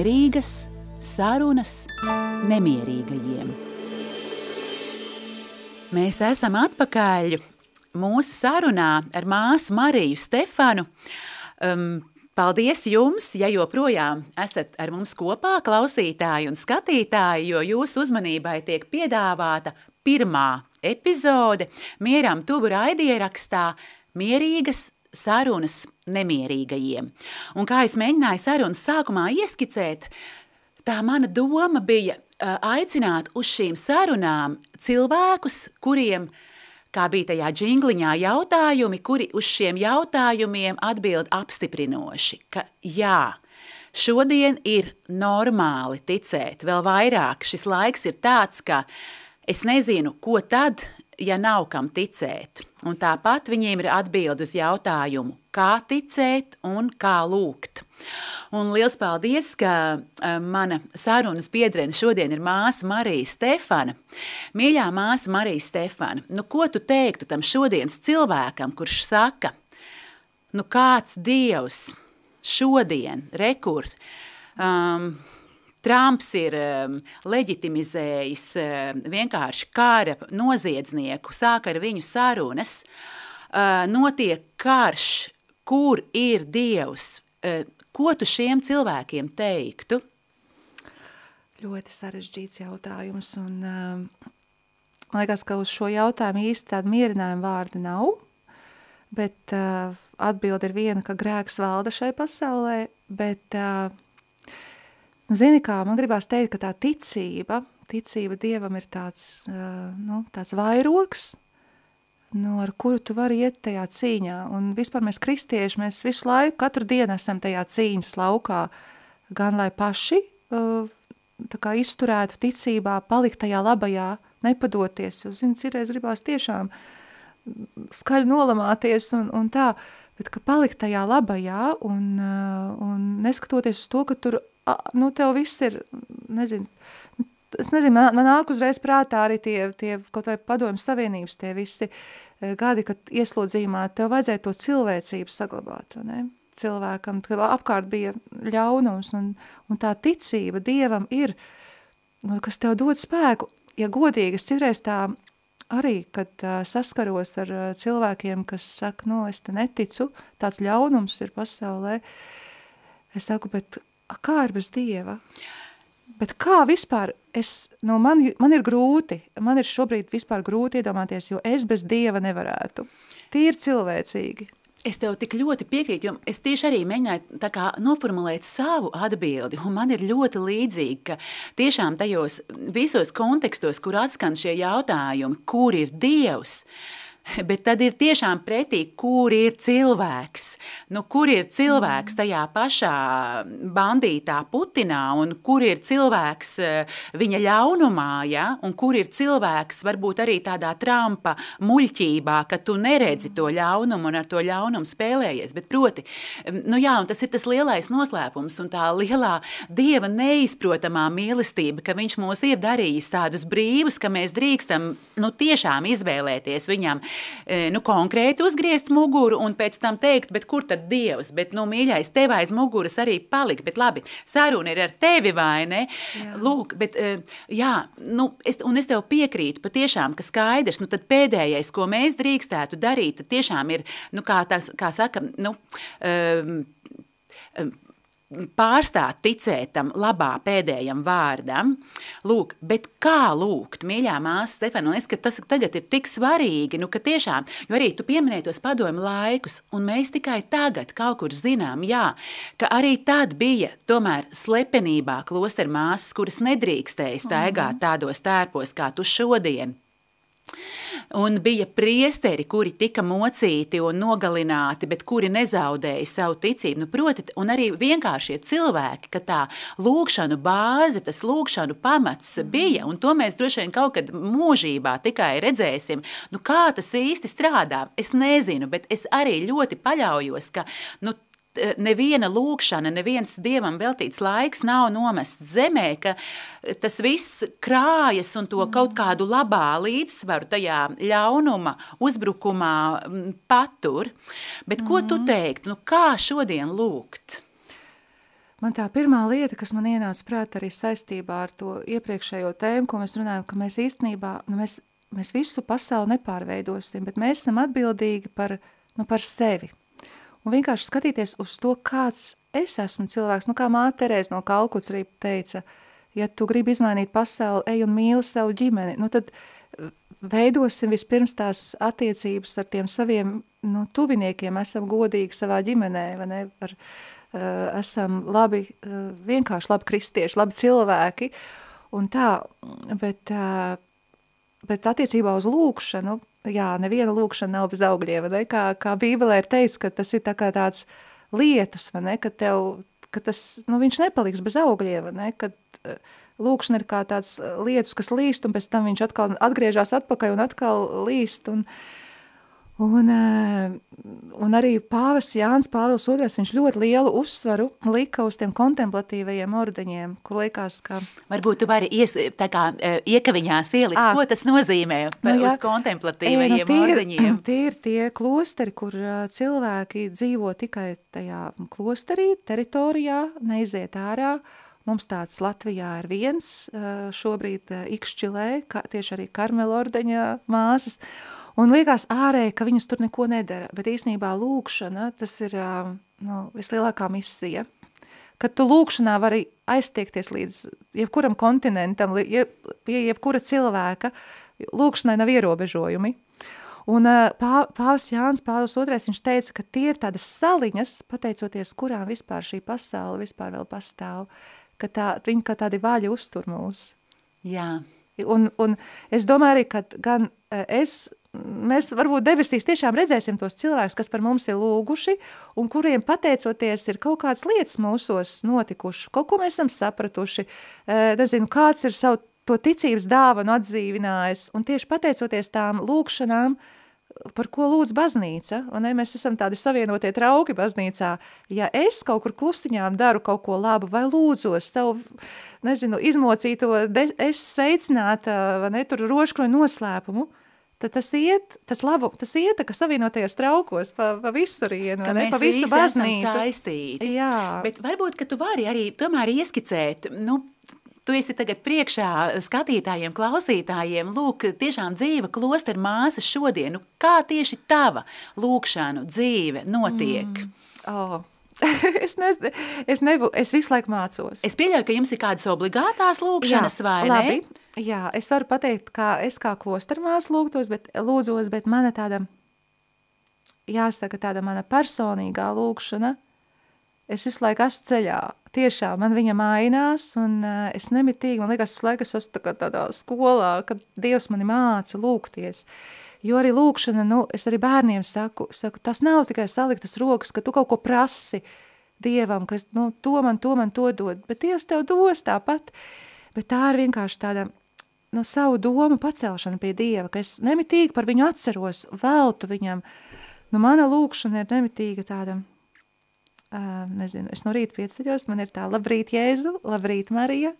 mierīgas sarunas nemierīgajiem. Mēs esam atpakaļ mūsu sarunā ar māsu Mariju Stefanu. Paldies jums, ja joprojām esat ar mums kopā, klausītāji un skatītāji, jo jūsu uzmanībai tiek piedāvāta pirmā epizode Mieram tuvu raidierakstā Mierīgas sarunas nemierīgajiem. Un kā es mēģināju sarunas sākumā ieskicēt, tā mana doma bija aicināt uz šīm sarunām cilvēkus, kuriem, kā bija tajā džingliņā, jautājumi, kuri uz šiem jautājumiem atbild apstiprinoši, ka jā, šodien ir normāli ticēt, vēl vairāk šis laiks ir tāds, ka es nezinu, ko tad, ja nav kam ticēt. Un tāpat viņiem ir atbild uz jautājumu, kā ticēt un kā lūgt. Un liels paldies, ka mana sarunas biedrene šodien ir māsa Marija Stefana. Mīļā māsa Marija Stefana, nu ko tu teiktu tam šodienas cilvēkam, kurš saka, nu kāds Dievs šodien, rekord, Trumps ir leģitimizējis vienkārši kara noziedznieku, sāk ar viņu sarunas, notiek karš, kur ir Dievs. Ko tu šiem cilvēkiem teiktu? Ļoti sarežģīts jautājums, un man liekas, ka uz šo jautājumu īsti tāda mierinājuma vārda nav, bet atbilde ir viena, ka grēks valda šai pasaulē, bet, zini kā, man gribās teikt, ka tā ticība Dievam ir tāds, tāds vairogs, ar kuru tu vari iet tajā cīņā. Un vispār mēs kristieši, mēs visu laiku, katru dienu esam tajā cīņas laukā, gan lai paši tā kā izturētu ticībā, palikt tajā labajā, nepadoties. Jo, zini, citreiz gribās tiešām skaļi nolamāties un tā, bet ka palikt tajā labajā un neskatoties uz to, ka tur, tev viss ir, es nezinu, man nāk uzreiz prātā arī tie kaut vai padomju savienības, tie visi gadi, kad ieslodzījumā tev vajadzēja to cilvēcību saglabāt, vai ne? Cilvēkam, kad apkārt bija ļaunums un tā ticība Dievam ir, kas tev dod spēku. Ja godīgi, es citreiz tā arī, kad saskaros ar cilvēkiem, kas saka, es te neticu, tāds ļaunums ir pasaulē, es saku, bet kā ir bez Dieva? Bet kā vispār, man ir grūti, man ir šobrīd vispār grūti iedomāties, jo es bez Dieva nevarētu. Tīri cilvēcīgi. Es tev tik ļoti piekrītu, jo es tieši arī mēģināju tā kā noformulēt savu atbildi, un man ir ļoti līdzīgi, ka tiešām tajos visos kontekstos, kur atskan šie jautājumi, kur ir Dievs, bet tad ir tiešām pretī, kur ir cilvēks. Kur ir cilvēks tajā pašā bandītā Putinā, un kur ir cilvēks viņa ļaunumā, ja? Un kur ir cilvēks varbūt arī tādā Trumpa muļķībā, ka tu neredzi to ļaunumu un ar to ļaunumu spēlējies. Bet proti, un tas ir tas lielais noslēpums un tā lielā Dieva neizprotamā mīlestība, ka viņš mūs ir darījis tādus brīvus, ka mēs drīkstam tiešām izvēlēties viņam konkrēti uzgriezt muguru un pēc tam teikt, bet kur tad Dievs? Bet, mīļais, tev aiz muguras arī palika, bet labi, saruna ir ar tevi, vai ne? Jā. Lūk, bet, es tev piekrītu patiešām, ka skaidrs, tad pēdējais, ko mēs drīkstētu darīt, tad tiešām ir, kā saka, pārstāt ticēt tam labā pēdējam vārdam. Lūk, bet kā lūgt, mīļā māsa Stefana, un es, ka tas tagad ir tik svarīgi, ka tiešām, jo arī tu pieminēji tos padomju laikus, un mēs tikai tagad kaut kur zinām, ka arī tad bija tomēr slepenībā klostermāsas, kuras nedrīkstēja staigāt tādos tērpos, kā tu šodien. Un bija priesteri, kuri tika mocīti un nogalināti, bet kuri nezaudēja savu ticību. Proti, un arī vienkāršie cilvēki, ka tā lūgšanu bāze, tas lūgšanu pamats bija, un to mēs droši vien kaut kad mūžībā tikai redzēsim. Kā tas īsti strādā? Es nezinu, bet es arī ļoti paļaujos, ka neviena lūkšana, neviens Dievam veltīts laiks nav nomests zemē, ka tas viss krājas un to kaut kādu labā līdzsvaru tajā ļaunuma uzbrukumā patur. Bet ko tu teikt? Kā šodien lūgt? man tā pirmā lieta, kas man ienāca prāt arī saistībā ar to iepriekšējo tēmu, ko mēs runājam, ka mēs īstenībā, mēs visu pasauli nepārveidosim, bet mēs esam atbildīgi par sevi. Un vienkārši skatīties uz to, kāds es esmu cilvēks, kā māte Terēze no Kalkutas arī teica, ja tu gribi izmainīt pasauli, ej un mīli savu ģimeni, tad veidosim vispirms tās attiecības ar tiem saviem tuviniekiem, esam godīgi savā ģimenē, vai ne, esam labi, vienkārši labi kristieši, labi cilvēki, un tā, bet attiecībā uz lūkšanu, jā, neviena lūkšana nav bez augļiem, vai ne, kā Bībelē ir teicis, ka tas ir tā kā tāds lietus, vai ne, ka tas, viņš nepaliks bez augļiem, vai ne, kad lūkšana ir kā tāds lietus, kas līst, un pēc tam viņš atkal atgriežās atpakaļ un atkal līst, un arī pāvests Jānis Pāvils II, viņš ļoti lielu uzsvaru lika uz tiem kontemplatīvajiem ordeņiem, kur liekas, ka... Varbūt tu vari iekaviņās ielikt, ko tas nozīmē uz kontemplatīvajiem ordeņiem? Tie ir tie klosteri, kur cilvēki dzīvo tikai tajā klosterī, teritorijā, neiziet ārā. Mums tāds Latvijā ir viens, šobrīd Ikšķilē, tieši arī Karmela ordeņa māsas, un liekas ārēji, ka viņas tur neko nedara, bet īstenībā lūkšana, tas ir vislielākā misija, kad tu lūkšanā vari aiztiekties līdz jebkuram kontinentam, pie jebkura cilvēka, lūkšanai nav ierobežojumi. Un pāvis Jānis Pāvils II, viņš teica, ka tie ir tādas saliņas, pateicoties kurām vispār šī pasaule vispār vēl pastāv, ka viņi kā tādi vaļi uztur mūs. Jā. Un es domāju arī, ka gan mēs varbūt debesīs tiešām redzēsim tos cilvēkus, kas par mums ir lūguši, un kuriem pateicoties ir kaut kādas lietas mūsos notikuši, kaut ko mēs esam sapratuši, nezinu, kāds ir savu to ticības dāvanu atdzīvinājis, un tieši pateicoties tām lūkšanām, par ko lūdz baznīca, un mēs esam tādi savienotie trauki baznīcā, ja es kaut kur klusiņām daru kaut ko labu, vai lūdzos savu, nezinu, izmocīto, es sveicināta, vai ne, tur rožkroņu noslēpumu, tad tas iet, ka savienotajos traukos pa visurienu, ka pa visu baznīcu. Esam saistīti. Jā. Bet varbūt, ka tu vari arī tomēr ieskicēt, tu esi tagad priekšā skatītājiem, klausītājiem, lūk, tiešām dzīva klostera māsa šodien. Kā tieši tava lūkšanu dzīve notiek? Es visu laiku mācos. Es pieļauju, ka jums ir kādas obligātās lūkšanas, vai ne? Labi. Jā, es varu pateikt, kā es kā klostera māsa lūdzos, bet mana tāda, jāsaka, tāda mana personīgā lūkšana, es visu laiku esmu ceļā. Tiešām, man viņa mainās, un es nemitīgi, man liekas, es esmu tādā skolā, kad Dievs mani māca lūgties. Jo arī lūkšana, es arī bērniem saku, tas nav tikai saliktas rokas, ka tu kaut ko prasi Dievam, ka to man dod, bet Dievs tev dos tāpat. Bet tā ir vienkārši tāda, savu domu pacelšana pie Dieva, ka es nemitīgi par viņu atceros, veltu viņam. Mana lūkšana ir nemitīga tāda, nezinu, es no rīta pieceļos, man ir tā, labrīt Jēzu, labrīt Marija,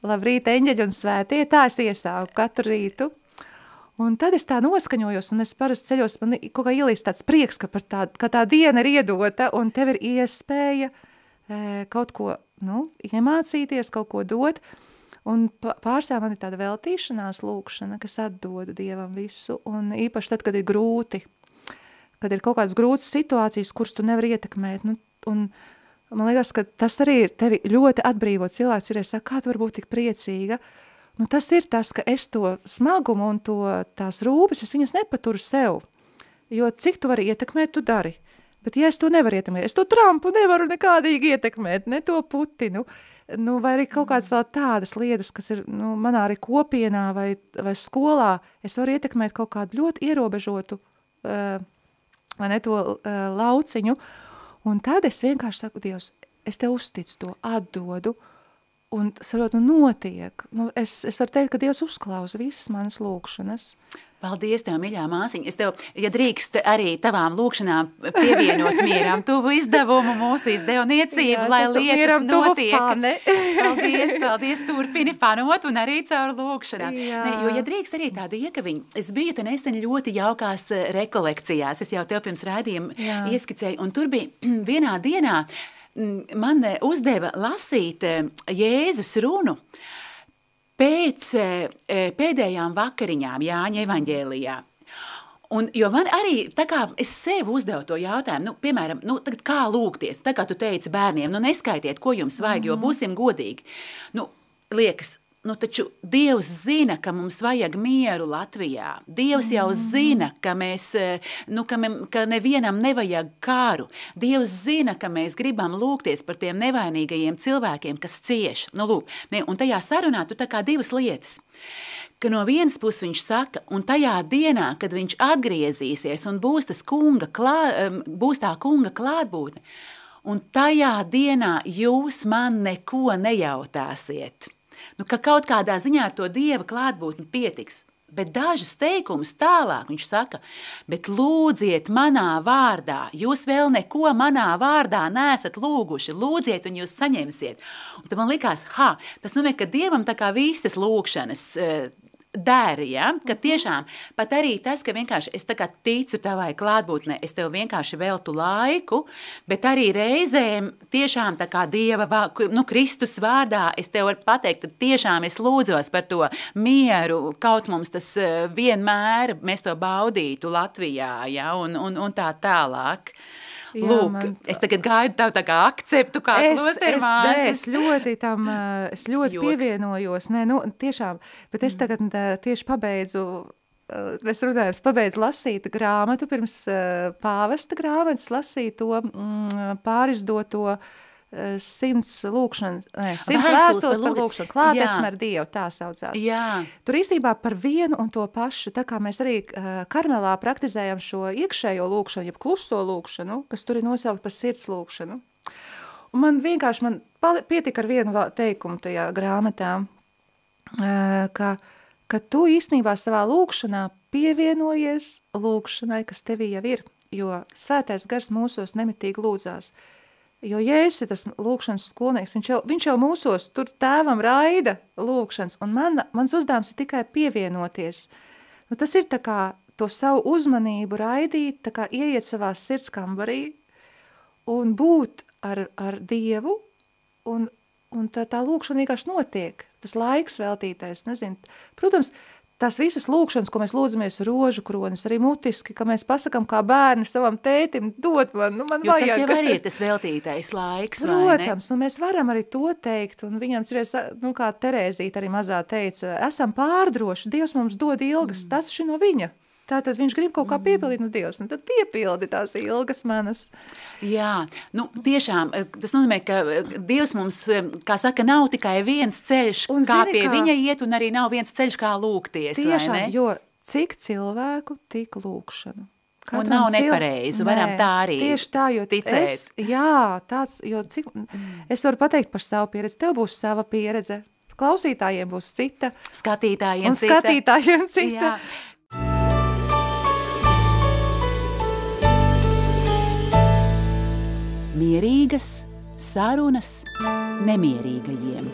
labrīt eņģeļi un svētie, tā es iesāku katru rītu. Un tad es tā noskaņojos, un es parasti ceļos, man kaut kā ielīst tāds prieks, ka tā diena ir iedota, un tev ir iespēja kaut ko, iemācīties, kaut ko dot, un pārsvarā man ir tāda veltīšanās lūkšana, kas atdodu Dievam visu, un īpaši tad, kad ir grūti, kad ir kaut kādas grūtas situācijas, kuras tu nevar ietekmēt, un man liekas, ka tas arī ir tevi ļoti atbrīvot cilvēks, ir, es saku, kā tu var būt tik priecīga, tas ir tas, ka es to smagumu un tās rūpes, es viņas nepaturu sev, jo cik tu vari ietekmēt, tu dari, bet ja es to nevaru ietekmēt, es to Trumpu nevaru nekādīgi ietekmēt, ne to Putinu, vai arī kaut kādas vēl tādas lietas, kas ir manā arī kopienā vai skolā, es varu ietekmēt kaut kādu ļoti ierobežotu vai ne to lauciņu, un tad es vienkārši saku, Dievs, es tev uzticu to, atdodu, un sarot, notiek. Es varu teikt, ka Dievs uzklausa visas manas lūkšanas. Paldies tev, miļā māsiņa. Es tev, ja drīkst arī tavām lūkšanām pievienot mieram tuvu izdevumu, mūsu izdevniecību, lai lietas notiek. Paldies, turpini fanot un arī caur lūkšanām. Jo, ja drīkst arī tāda iekaviņa, es biju te nesen ļoti jaukās rekolekcijās, es jau tev pirms raidījuma ieskicēju, un tur bija vienā dienā man uzdeva lasīt Jēzus runu pēc pēdējām vakariņām Jāņa evaņģēlijā. Un, jo man arī, tā kā es sev uzdevu to jautājumu, piemēram, tagad kā lūgties, tā kā tu teici bērniem, neskaitiet, ko jums vajag, jo būsim godīgi. Liekas, taču Dievs zina, ka mums vajag mieru Latvijā. Dievs jau zina, ka mēs, ka nevienam nevajag kāru. Dievs zina, ka mēs gribam lūgties par tiem nevainīgajiem cilvēkiem, kas cieš. Un tajā sarunā tu tā kā divas lietas. Ka no vienas puses viņš saka, un tajā dienā, kad viņš atgriezīsies un būs tā kunga klātbūtne, un tajā dienā jūs man neko nejautāsiet. Ka kaut kādā ziņā ar to Dieva klātbūtni pietiks. Bet dažus teikumus tālāk viņš saka, bet lūdziet manā vārdā, jūs vēl neko manā vārdā neesat lūguši, lūdziet un jūs saņemsiet. Un tad man likās, tas nozīmē, ka Dievam tā kā visas lūkšanas der, ja? Ka tiešām pat arī tas, ka vienkārši es tā kā ticu tavai klātbūtnē, es tev vienkārši veltu laiku, bet arī reizēm tiešām tā kā Dieva, Kristus vārdā es tev varu pateikt, tad tiešām es lūdzos par to mieru, kaut mums tas vienmēr mēs to baudītu Latvijā, ja? Un tā tālāk. Jā, lūk, es tagad gaidu tavu tā kā akceptu, kā klostermāsas. Es ļoti pievienojos, tiešām, bet es tagad tieši pabeidzu lasīt grāmatu, pirms pāvesta grāmatas lasīju to pārizdoto 100 lūkšanas, 100 vēstules par lūkšanu, klātesme ar Dievu, tā saucās. Jā. Tur īstenībā par vienu un to pašu, tā kā mēs arī Karmelā praktizējam šo iekšējo lūkšanu, jeb kluso lūkšanu, kas tur ir nosaukt par sirds lūkšanu. Un man pietika ar vienu teikumu tajā grāmatā, ka tu īstenībā savā lūkšanā pievienojies lūkšanai, kas tevī jau ir, jo Svētais Gars mūsos nemitīgi lūdzās. Jo Jēzus ir tas lūkšanas skolnieks, viņš jau mūsos tur tēvam raida lūkšanas, un mans uzdevums ir tikai pievienoties. Tas ir tā kā to savu uzmanību raidīt, tā kā ieiet savā sirdskambarī un būt ar Dievu, un tā lūkšana vienkārši notiek. Tas laiks veltītais, nezinu. Protams, tās visas lūkšanas, ko mēs lūdzamies rožu kronis, arī mutiski, ka mēs pasakam kā bērni savam tētim, dod man vajag. Jo tas jau arī ir tas veltītais laiks, Protams, vai ne? Mēs varam arī to teikt, un viņam kā Terēzīte arī mazā teica, esam pārdroši, Dievs mums dod ilgas, tas no viņa. Tātad viņš grib kaut kā piepildīt no Dievs, un tad piepildi tās ilgas manas. Jā, tiešām, tas nozīmē, ka Dievs mums, kā saka, nav tikai viens ceļš, un kā pie viņa iet, un arī nav viens ceļš, kā lūgties, tiešām, vai ne? Jo cik cilvēku, tik lūkšanu. Un nav nepareizi, varam tā arī tieši tā, jo ticēt. Es varu pateikt par savu pieredzi, tev būs sava pieredze, klausītājiem būs cita. Skatītājiem cita. Jā. Mierīgas sarunas nemierīgajiem.